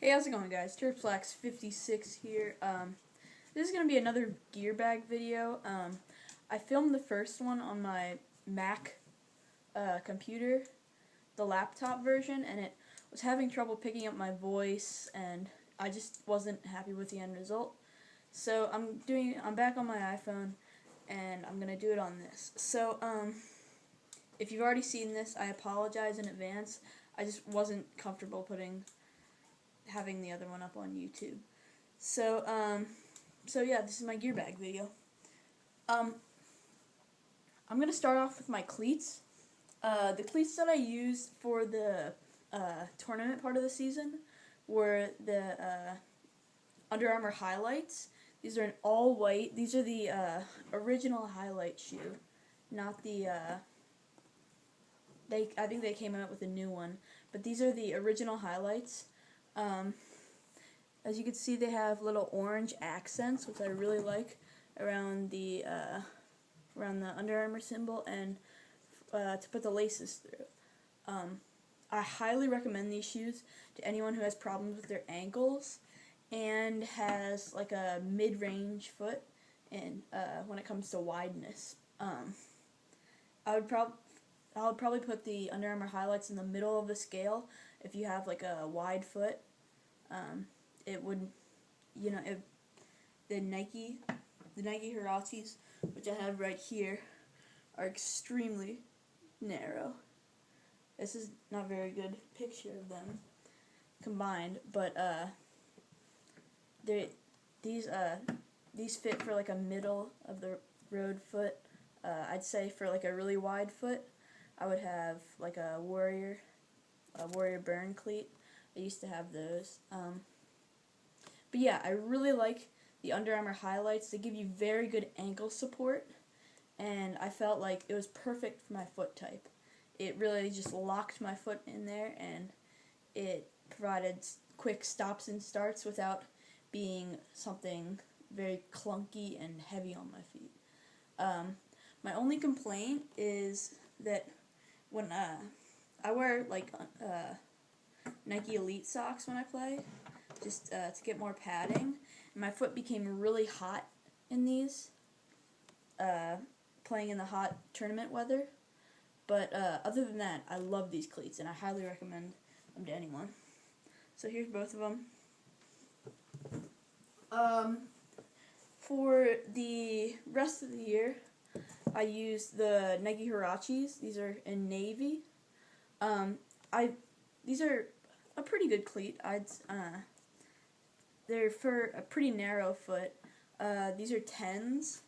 Hey, how's it going, guys? Turflax56 here. This is going to be another Gearbag video. I filmed the first one on my Mac computer, the laptop version, and it was having trouble picking up my voice, and I just wasn't happy with the end result. So I'm back on my iPhone, and I'm going to do it on this. So, if you've already seen this, I apologize in advance. I just wasn't comfortable having the other one up on YouTube. So yeah, this is my Gearbag video. I'm gonna start off with my cleats. The cleats that I used for the tournament part of the season were the Under Armour highlights. These are an all white. These are the original highlight shoe, not the I think they came out with a new one, but these are the original highlights. As you can see, they have little orange accents, which I really like, around the Under Armour symbol, and to put the laces through. I highly recommend these shoes to anyone who has problems with their ankles and has like a mid-range foot, and when it comes to wideness. I would probably put the Under Armour highlights in the middle of the scale if you have like a wide foot. It would, the Nike Huaraches, which I have right here, are extremely narrow. This is not a very good picture of them combined, but these fit for like a middle of the road foot. I'd say for like a really wide foot, I would have like a Warrior Burn cleat. I used to have those. But yeah, I really like the Under Armour highlights. They give you very good ankle support, and I felt like it was perfect for my foot type. It really just locked my foot in there, and it provided quick stops and starts without being something very clunky and heavy on my feet. My only complaint is that when I wear like Nike Elite socks when I play, just to get more padding. And my foot became really hot in these, playing in the hot tournament weather. But other than that, I love these cleats, and I highly recommend them to anyone. So here's both of them. For the rest of the year, I used the Nike Huaraches. These are in navy. These are a pretty good cleat. They're for a pretty narrow foot. These are 10s.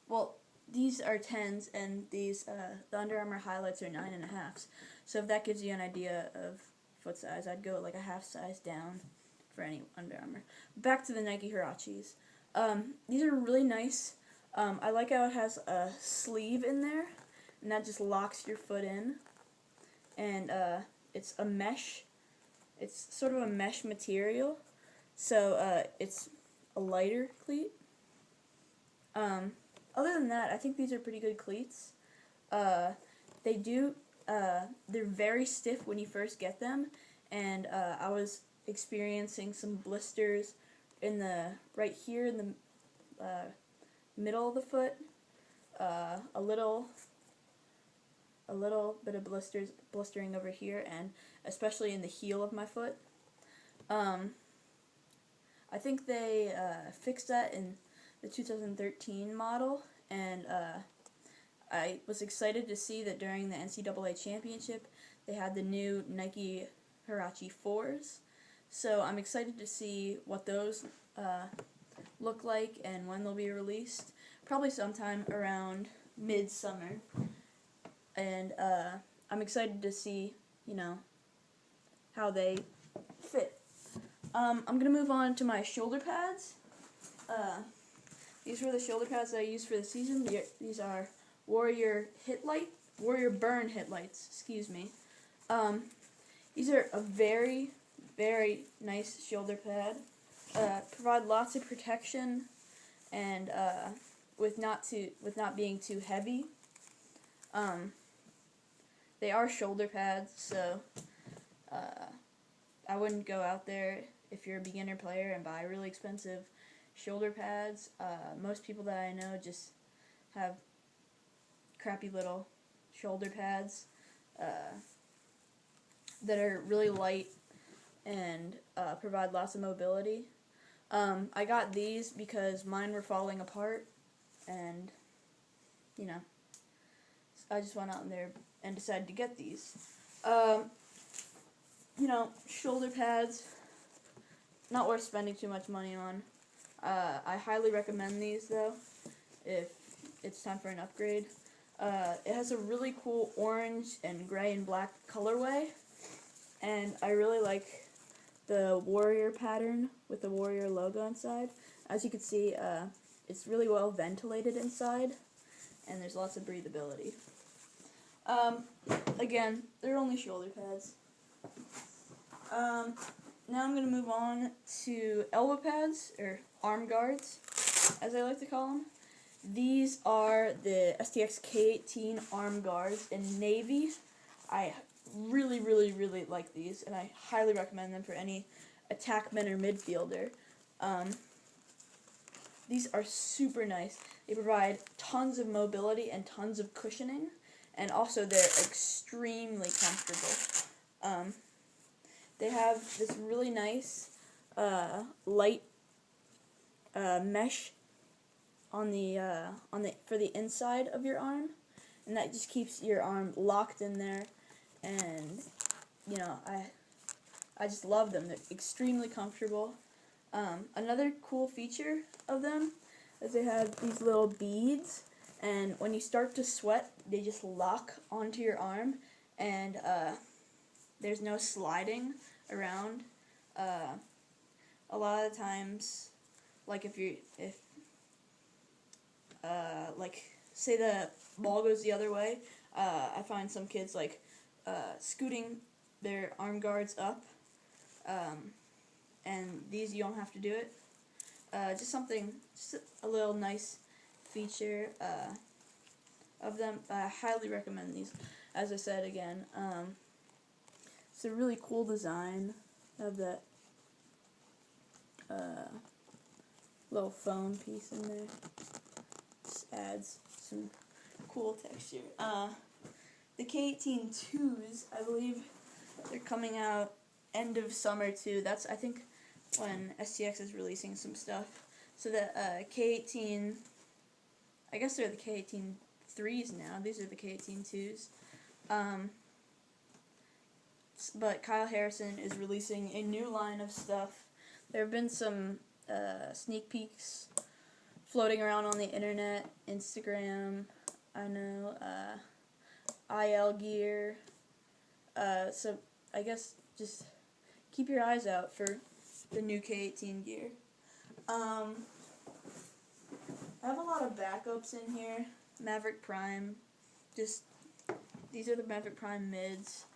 Well, these are 10s, and these the Under Armour highlights are 9.5s. So if that gives you an idea of foot size, I'd go like a half size down for any Under Armour. Back to the Nike Huaraches. These are really nice. I like how it has a sleeve in there, and that just locks your foot in. And it's a mesh. It's sort of a mesh material, so it's a lighter cleat. Other than that, I think these are pretty good cleats. They're very stiff when you first get them, and I was experiencing some blisters right here in the middle of the foot, a little bit of blistering over here, and especially in the heel of my foot. I think they fixed that in the 2013 model, and I was excited to see that during the NCAA championship they had the new Nike Huarache 4s. So I'm excited to see what those look like and when they'll be released. Probably sometime around midsummer. And I'm excited to see, how they fit. I'm going to move on to my shoulder pads. These were the shoulder pads that I used for the season. These are Warrior Burn Hitlights, excuse me. These are a very, very nice shoulder pad. Provide lots of protection, and with not being too heavy. They are shoulder pads, so I wouldn't go out there if you're a beginner player and buy really expensive shoulder pads. Most people that I know just have crappy little shoulder pads that are really light and provide lots of mobility. I got these because mine were falling apart, and you know, I just went out there and decided to get these. You know, shoulder pads, not worth spending too much money on. I highly recommend these though, if it's time for an upgrade. It has a really cool orange and gray and black colorway, and I really like the warrior pattern with the warrior logo inside. As you can see, it's really well ventilated inside, and there's lots of breathability. Again, they're only shoulder pads. Now I'm going to move on to elbow pads, or arm guards, as I like to call them. These are the STX K18 arm guards in navy. I really, really, really like these, and I highly recommend them for any attackman or midfielder. These are super nice. They provide tons of mobility and tons of cushioning, and also they're extremely comfortable. They have this really nice light mesh on the for the inside of your arm, and that just keeps your arm locked in there. And you know, I just love them. They're extremely comfortable. Another cool feature of them is they have these little beads, and when you start to sweat, they just lock onto your arm, and there's no sliding around. A lot of the times, like if like say the ball goes the other way, I find some kids like scooting their arm guards up, and these you don't have to do it. Just a little nice feature of them. I highly recommend these. As I said again, it's a really cool design. Have that little foam piece in there. Just adds some cool texture. The K18-2s, I believe they're coming out end of summer too. That's, I think, when STX is releasing some stuff. So the K18, I guess they're the K18-3s now. These are the K18-2s. But Kyle Harrison is releasing a new line of stuff. There have been some sneak peeks floating around on the internet, Instagram, I know, IL gear. So I guess just keep your eyes out for the new K18 gear. I have a lot of backups in here. Maverick Prime, these are the Maverick Prime mids.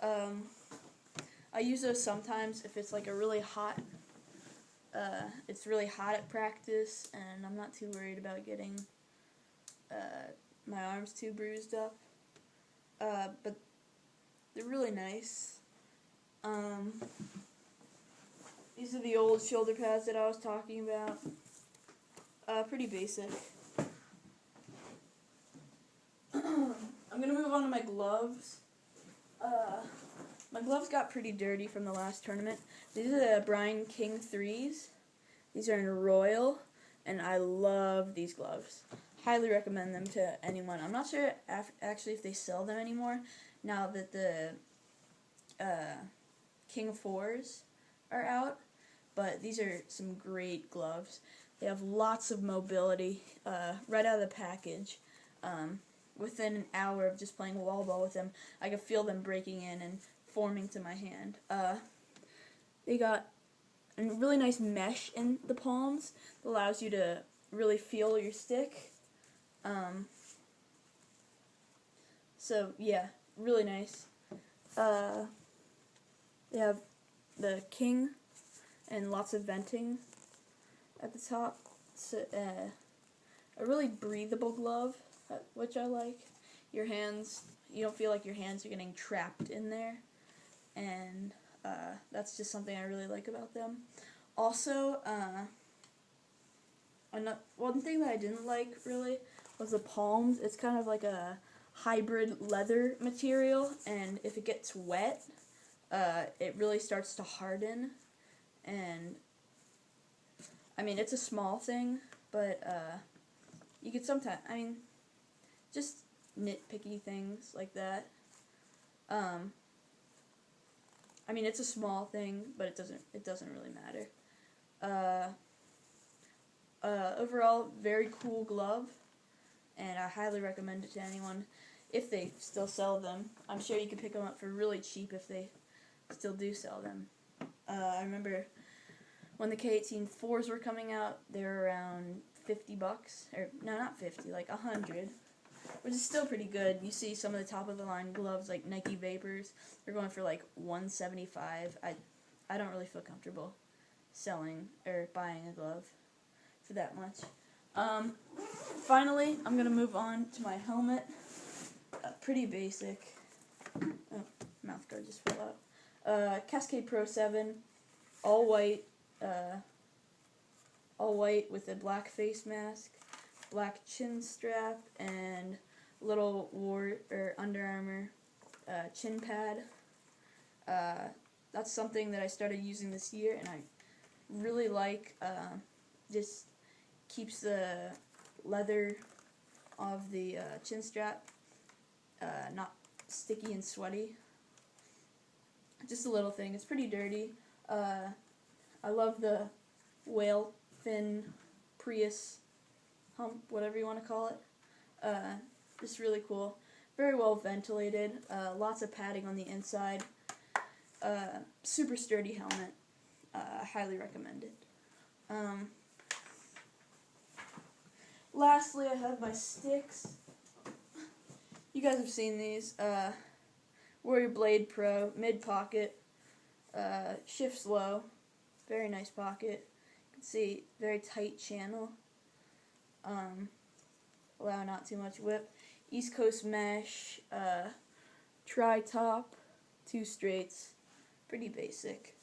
I use those sometimes if it's like a really hot, it's really hot at practice, and I'm not too worried about getting my arms too bruised up. But they're really nice. These are the old shoulder pads that I was talking about. Pretty basic. I'm gonna move on to my gloves. My gloves got pretty dirty from the last tournament. These are the Brian King 3s. These are in Royal, and I love these gloves. Highly recommend them to anyone. I'm not sure actually if they sell them anymore now that the King 4s are out, but these are some great gloves. They have lots of mobility right out of the package. Within an hour of just playing wall ball with them, I could feel them breaking in and forming to my hand. They got a really nice mesh in the palms that allows you to really feel your stick. So yeah, really nice. They have the King and lots of venting at the top. It's a really breathable glove, which I like. Your hands, you don't feel like your hands are getting trapped in there. And That's just something I really like about them. Also, one thing that I didn't like really was the palms. It's kind of like a hybrid leather material, and if it gets wet, it really starts to harden. And I mean, it's a small thing, but you could sometimes, I mean, just nitpicky things like that. I mean, it's a small thing, but it doesn't really matter. Overall, very cool glove, and I highly recommend it to anyone if they still sell them. I'm sure you can pick them up for really cheap if they still do sell them. I remember when the K18-4s were coming out, they were around $50, or no, not 50, like 100, which is still pretty good. You see some of the top of the line gloves like Nike Vapors, they're going for like $175. I don't really feel comfortable selling or buying a glove for that much. Finally, I'm gonna move on to my helmet. Pretty basic. Oh, mouth guard just fell out. Cascade Pro 7, all white with a black face mask, black chin strap, and little Under Armour chin pad. That's something that I started using this year, and I really like. Just keeps the leather of the chin strap not sticky and sweaty. Just a little thing. It's pretty dirty. I love the whale fin Prius hump, whatever you want to call it. Just really cool. Very well ventilated. Lots of padding on the inside. Super sturdy helmet. I highly recommend it. Lastly, I have my sticks. You guys have seen these. Warrior Blade Pro, mid pocket, shifts low, very nice pocket. You can see very tight channel. Allow not too much whip. East Coast mesh, tri-top, 2 straights, pretty basic.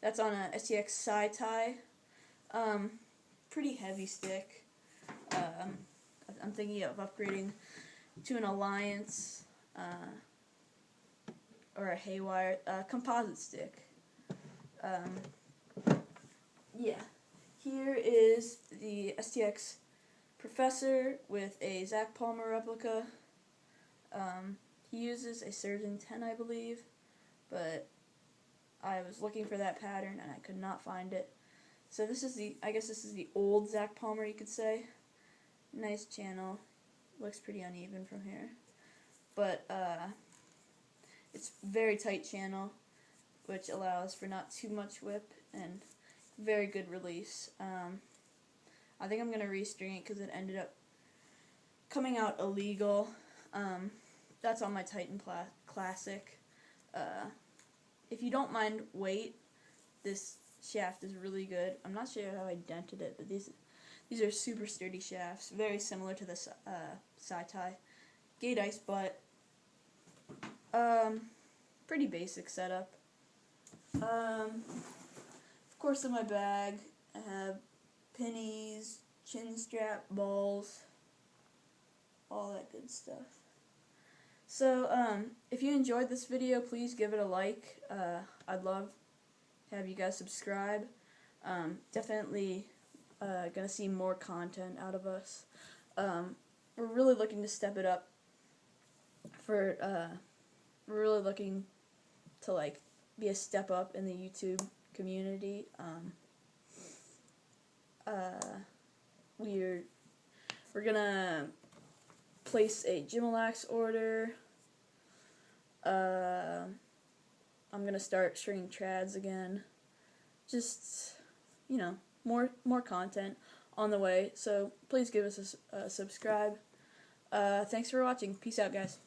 That's on a STX Sci-Tie. Pretty heavy stick. I'm thinking of upgrading to an Alliance or a Haywire composite stick. Yeah, here is the STX Professor with a Zach Palmer replica. He uses a Surgeon 10, I believe, but I was looking for that pattern and I could not find it. So this is I guess this is the old Zach Palmer, you could say. Nice channel. Looks pretty uneven from here. But it's very tight channel, which allows for not too much whip and very good release. I think I'm going to restring it because it ended up coming out illegal. That's on my Titan Classic. If you don't mind weight, this shaft is really good. I'm not sure how I dented it, but these are super sturdy shafts, very similar to the Sci-Tie. Gate ice butt. Pretty basic setup. Of course, in my bag, I have pennies, chin strap, balls, all that good stuff. So, if you enjoyed this video, please give it a like. I'd love to have you guys subscribe. Definitely gonna see more content out of us. We're really looking to step it up. We're really looking to like be a step up in the YouTube community. We're gonna place a Gimalax order. I'm gonna start stringing trads again. Just, you know, more content on the way. So please give us a subscribe. Thanks for watching. Peace out, guys.